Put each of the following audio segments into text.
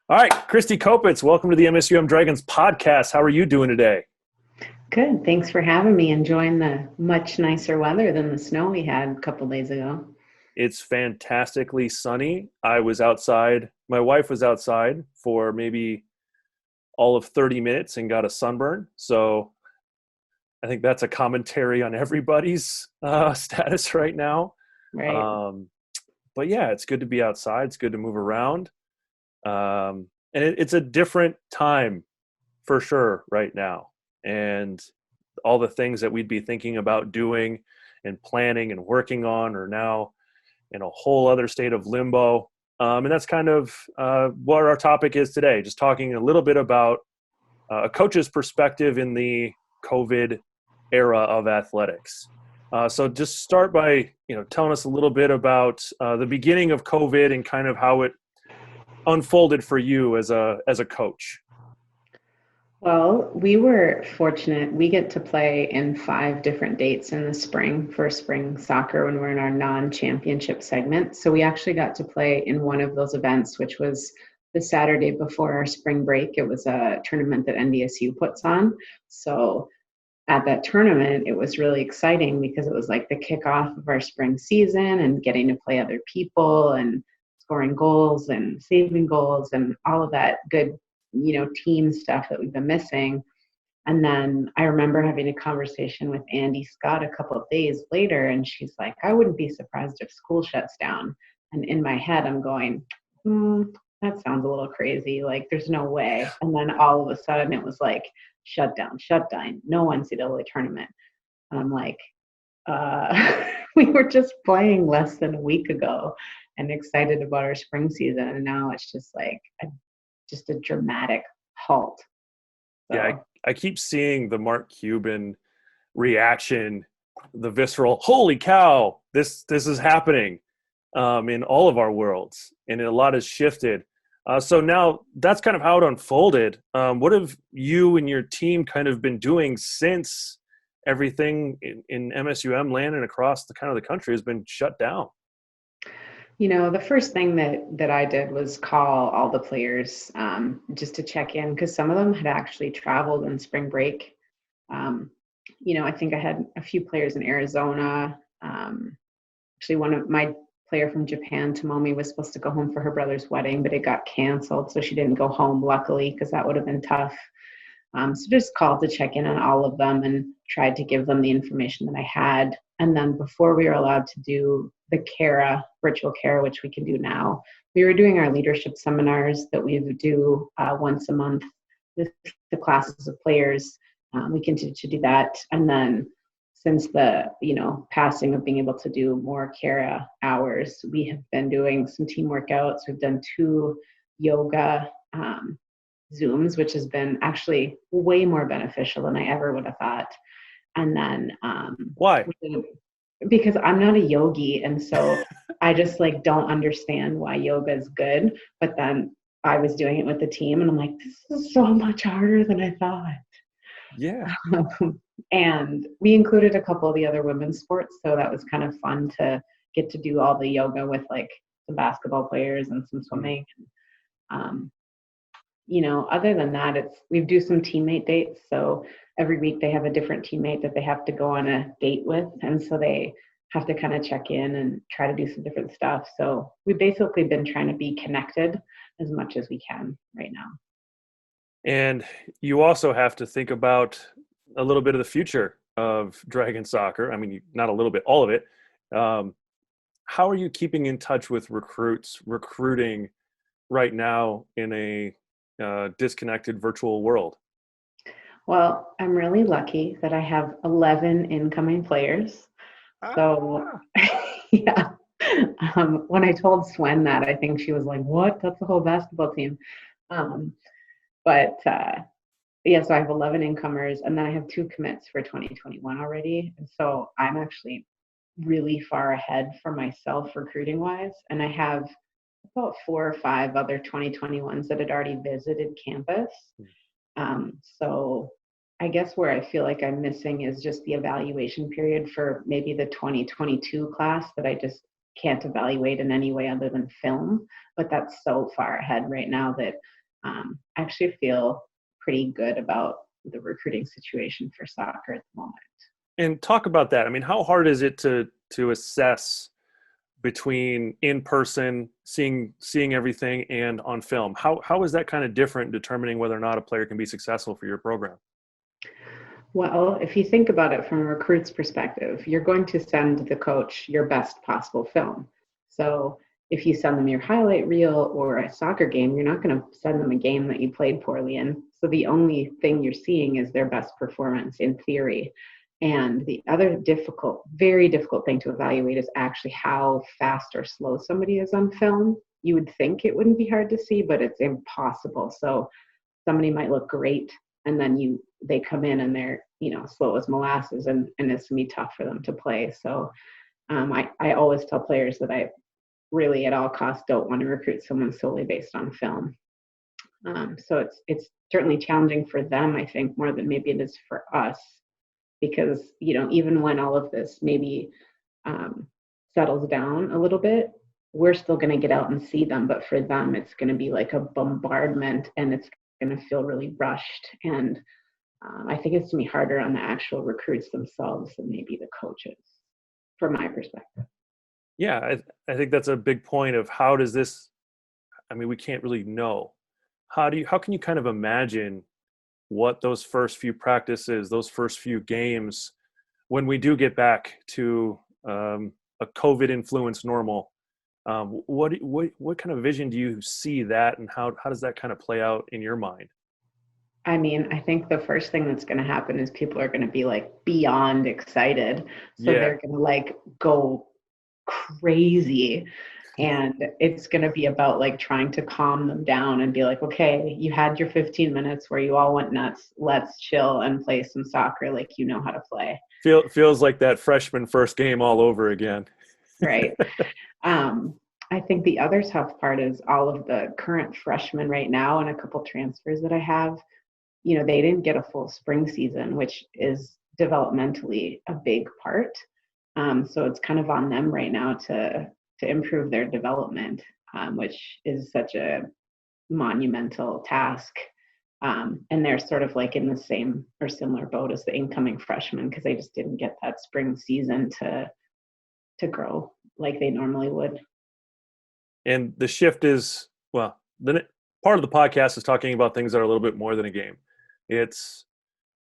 All right, Christie Kopietz, welcome to the MSUM Dragons podcast. How are you doing today? Good. Thanks for having me. Enjoying the much nicer weather than the snow we had a couple days ago. It's fantastically sunny. I was outside. My wife was outside for maybe all of 30 minutes and got a sunburn. So I think that's a commentary on everybody's status right now. Right. Um, but yeah, it's good to be outside. It's good to move around. And it's a different time for sure right now. And all the things that we'd be thinking about doing and planning and working on are now in a whole other state of limbo. And that's kind of what our topic is today, just talking a little bit about a coach's perspective in the COVID era of athletics. So just start by telling us a little bit about the beginning of COVID and kind of how it unfolded for you as a coach. Well, we were fortunate. We get to play in 5 different dates in the spring for spring soccer when we're in our non-championship segment. So we actually got to play in one of those events, which was the Saturday before our spring break. It was a tournament that NDSU puts on. So at that tournament, it was really exciting because it was like the kickoff of our spring season and getting to play other people and scoring goals and saving goals and all of that good team stuff that we've been missing. And then I remember having a conversation with Andy Scott a couple of days later, and she's like, I wouldn't be surprised if school shuts down. And in my head, I'm going, that sounds a little crazy. Like, there's no way. And then all of a sudden, it was like, shut down, no NCAA tournament. And I'm like, we were just playing less than a week ago and excited about our spring season. And now it's just like just a dramatic halt. So. Yeah, I keep seeing the Mark Cuban reaction, the visceral, holy cow, this is happening in all of our worlds, and a lot has shifted. So now that's kind of how it unfolded. What have you and your team kind of been doing since everything in MSUM land and across the kind of the country has been shut down? The first thing that I did was call all the players just to check in because some of them had actually traveled in spring break. I think I had a few players in Arizona. Actually, one of my player from Japan, Tomomi, was supposed to go home for her brother's wedding, but it got canceled, so she didn't go home, luckily, because that would have been tough. So just called to check in on all of them and tried to give them the information that I had. And then before we were allowed to do the CARA, virtual CARA, which we can do now, we were doing our leadership seminars that we would do once a month with the classes of players. We continue to do that. And then since the passing of being able to do more CARA hours, we have been doing some team workouts. We've done 2 yoga Zooms, which has been actually way more beneficial than I ever would have thought. And then Why? because I'm not a yogi, and so I just don't understand why yoga is good. But then I was doing it with the team, and I'm like, this is so much harder than I thought. Yeah. And we included a couple of the other women's sports, so that was kind of fun to get to do all the yoga with some basketball players and some swimming. Other than that, we do some teammate dates. So every week they have a different teammate that they have to go on a date with. And so they have to kind of check in and try to do some different stuff. So we've basically been trying to be connected as much as we can right now. And you also have to think about a little bit of the future of Dragon soccer. I mean, not a little bit, all of it. How are you keeping in touch with recruiting right now in a disconnected virtual world? Well, I'm really lucky that I have 11 incoming players. So, yeah. When I told Swen that, I think she was like, what? That's the whole basketball team. Yeah, so I have 11 incomers, and then I have 2 commits for 2021 already. And so I'm actually really far ahead for myself recruiting-wise. And I have about 4 or 5 other 2021s that had already visited campus. So I guess where I feel like I'm missing is just the evaluation period for maybe the 2022 class that I just can't evaluate in any way other than film. But that's so far ahead right now that I actually feel pretty good about the recruiting situation for soccer at the moment. And talk about that. I mean, how hard is it to assess between in person, seeing everything, and on film? How is that kind of different determining whether or not a player can be successful for your program? Well, if you think about it from a recruit's perspective, you're going to send the coach your best possible film. So if you send them your highlight reel or a soccer game, you're not going to send them a game that you played poorly in. So the only thing you're seeing is their best performance in theory. And the other difficult, very difficult thing to evaluate is actually how fast or slow somebody is on film. You would think it wouldn't be hard to see, but it's impossible. So somebody might look great, and then they come in and they're slow as molasses, and it's gonna be tough for them to play. So I always tell players that I really at all costs don't want to recruit someone solely based on film. So it's certainly challenging for them, I think, more than maybe it is for us, because even when all of this maybe settles down a little bit, we're still going to get out and see them, but for them it's going to be like a bombardment, and it's going to feel really rushed. And I think it's going to be harder on the actual recruits themselves than maybe the coaches, from my perspective. Yeah, I think that's a big point of how does this, I mean, we can't really know. How can you kind of imagine what those first few practices, those first few games, when we do get back to a COVID influenced normal, what kind of vision do you see that, and how does that kind of play out in your mind? I mean, I think the first thing that's going to happen is people are going to be like beyond excited. So Yeah. they're going to like go crazy. And it's going to be about like trying to calm them down and be like, okay, you had your 15 minutes where you all went nuts. Let's chill and play some soccer like you know how to play. Feels like that freshman first game all over again. Right. I think the other tough part is all of the current freshmen right now and a couple transfers that I have, they didn't get a full spring season, which is developmentally a big part. So it's kind of on them right now to improve their development, which is such a monumental task. And they're sort of like in the same or similar boat as the incoming freshmen, because they just didn't get that spring season to grow like they normally would. And the shift is, well, part of the podcast is talking about things that are a little bit more than a game. It's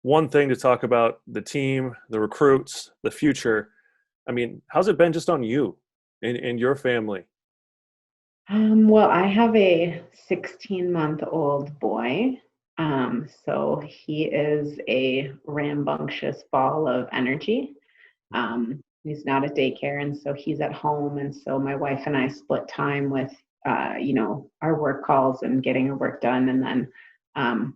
one thing to talk about the team, the recruits, the future. I mean, how's it been just on you and your family? Well, I have a 16-month-old boy. So he is a rambunctious ball of energy. He's not at daycare, and so he's at home. And so my wife and I split time with, our work calls and getting our work done, and then,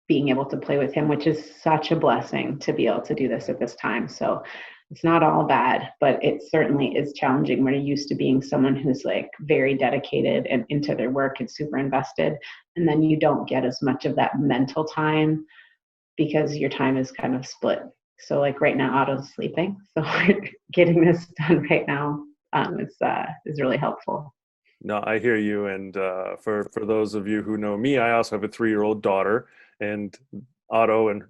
being able to play with him, which is such a blessing to be able to do this at this time. So it's not all bad, but it certainly is challenging when you're used to being someone who's like very dedicated and into their work and super invested. And then you don't get as much of that mental time because your time is kind of split. So like right now, Otto's sleeping. So getting this done right now is really helpful. No, I hear you. And for those of you who know me, I also have a 3-year-old daughter, and Otto and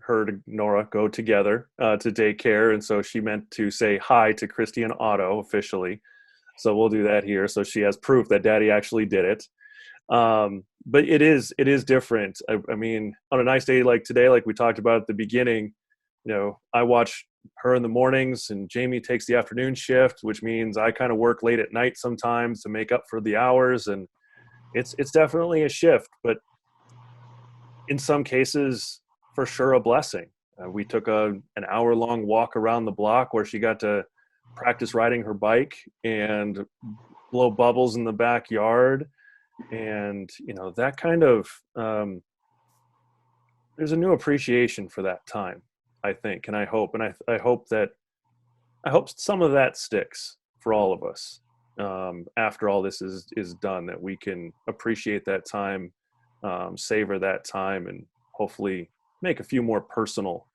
Nora go together to daycare. And so she meant to say hi to Christy and Otto officially. So we'll do that here. So she has proof that Daddy actually did it. But it is different. I mean, on a nice day like today, like we talked about at the beginning, I watch her in the mornings and Jamie takes the afternoon shift, which means I kind of work late at night sometimes to make up for the hours. And it's definitely a shift, but in some cases, for sure, a blessing. We took an hour-long walk around the block where she got to practice riding her bike and blow bubbles in the backyard. And, that kind of, there's a new appreciation for that time, I think, and I hope. And I hope some of that sticks for all of us after all this is done, that we can appreciate that time, savor that time, and hopefully make a few more personal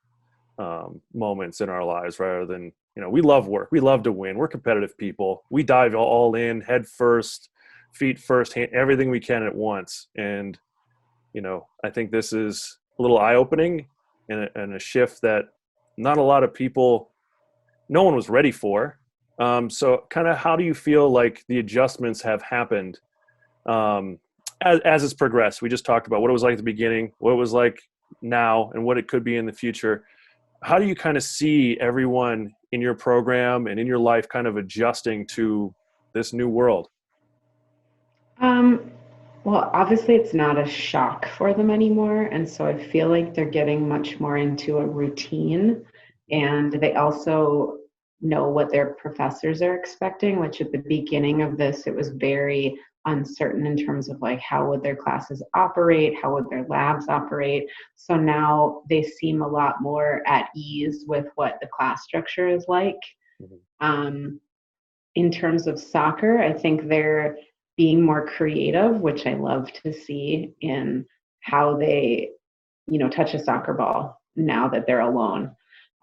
moments in our lives rather than we love work. We love to win. We're competitive people. We dive all in, head first, feet first, everything we can at once. And, I think this is a little eye-opening and a shift that not a lot of people, no one was ready for. So kind of how do you feel like the adjustments have happened as it's progressed? We just talked about what it was like at the beginning, what it was like now, and what it could be in the future. How do you kind of see everyone in your program and in your life kind of adjusting to this new world? Um, well, obviously it's not a shock for them anymore. And so I feel like they're getting much more into a routine. And they also know what their professors are expecting, which at the beginning of this, it was very uncertain in terms of like how would their classes operate, how would their labs operate. So now they seem a lot more at ease with what the class structure is like. Mhm. Um, in terms of soccer, I think they're being more creative, which I love to see in how they, touch a soccer ball now that they're alone.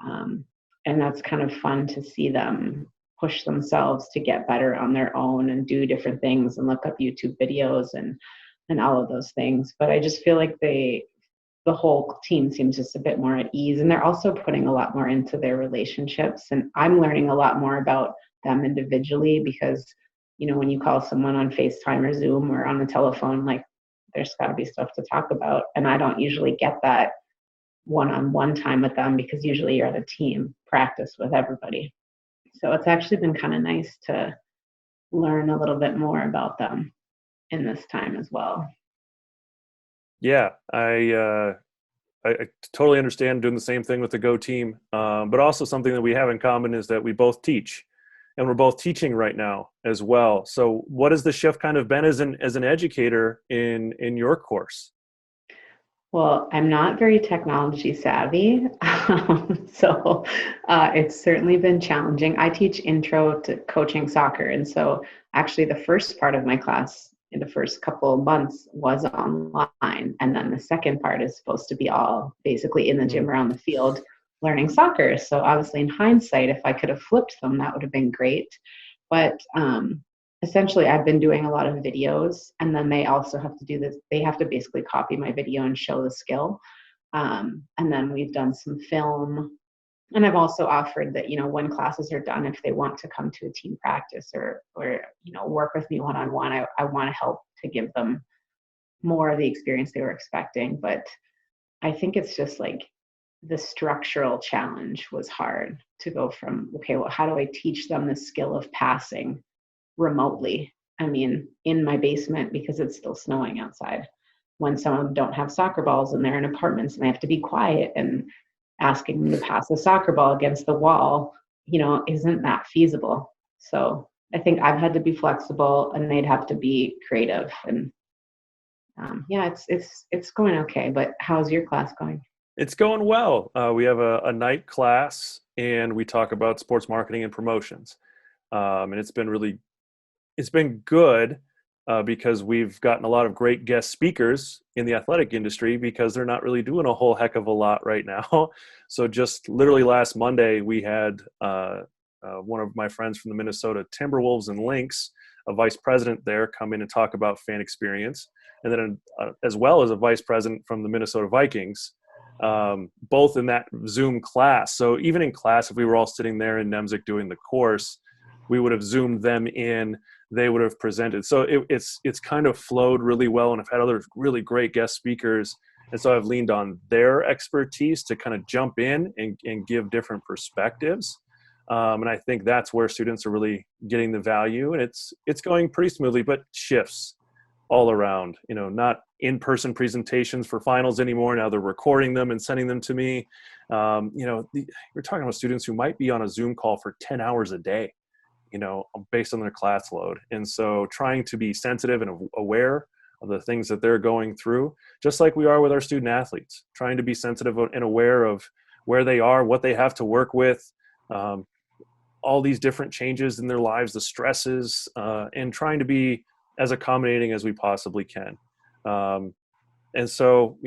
Um, and that's kind of fun to see them push themselves to get better on their own and do different things and look up YouTube videos and all of those things. But I just feel like the whole team seems just a bit more at ease, and they're also putting a lot more into their relationships. And I'm learning a lot more about them individually because, when you call someone on FaceTime or Zoom or on the telephone, like there's got to be stuff to talk about. And I don't usually get that one-on-one time with them because usually you're at a team practice with everybody. So it's actually been kind of nice to learn a little bit more about them in this time as well. Yeah, I totally understand doing the same thing with the Go team. But also something that we have in common is that we both teach, and we're both teaching right now as well. So what has the shift kind of been as an educator in your course? Well, I'm not very technology savvy, so it's certainly been challenging. I teach intro to coaching soccer, and so actually the first part of my class in the first couple of months was online, and then the second part is supposed to be all basically in the Mm. gym around the field learning soccer. So obviously, in hindsight, if I could have flipped them, that would have been great. But essentially I've been doing a lot of videos, and then they also have to do this. They have to basically copy my video and show the skill. And then we've done some film. And I've also offered that, when classes are done, if they want to come to a team practice or work with me one-on-one, I want to help to give them more of the experience they were expecting. But I think it's just like the structural challenge was hard to go from, okay, well, how do I teach them the skill of passing remotely? I mean, in my basement because it's still snowing outside. When some of them don't have soccer balls and they're in apartments and they have to be quiet, and asking them to pass a soccer ball against the wall, isn't that feasible? So I think I've had to be flexible and they'd have to be creative. And yeah, it's going okay. But how's your class going? It's going well. We have a night class, and we talk about sports marketing and promotions. And it's been good because we've gotten a lot of great guest speakers in the athletic industry because they're not really doing a whole heck of a lot right now. So just literally last Monday, we had one of my friends from the Minnesota Timberwolves and Lynx, a vice president there, come in and talk about fan experience. And then as well as a vice president from the Minnesota Vikings, both in that Zoom class. So even in class, if we were all sitting there in Nemzik doing the course, we would have Zoomed them in, they would have presented. So it's kind of flowed really well, and I've had other really great guest speakers. And so I've leaned on their expertise to kind of jump in and give different perspectives. And I think that's where students are really getting the value, and it's going pretty smoothly, but shifts all around, not in-person presentations for finals anymore. Now they're recording them and sending them to me. We're talking about students who might be on a Zoom call for 10 hours a day, based on their class load. And so trying to be sensitive and aware of the things that they're going through, just like we are with our student athletes, trying to be sensitive and aware of where they are, what they have to work with, all these different changes in their lives, the stresses, and trying to be as accommodating as we possibly can. And so,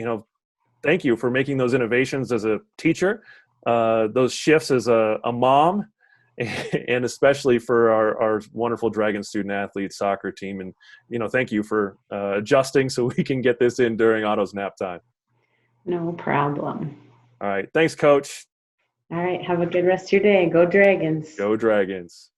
thank you for making those innovations as a teacher, those shifts as a mom, and especially for our wonderful Dragon student athlete soccer team. And, thank you for adjusting so we can get this in during Otto's nap time. No problem. All right. Thanks, Coach. All right. Have a good rest of your day. Go Dragons. Go Dragons.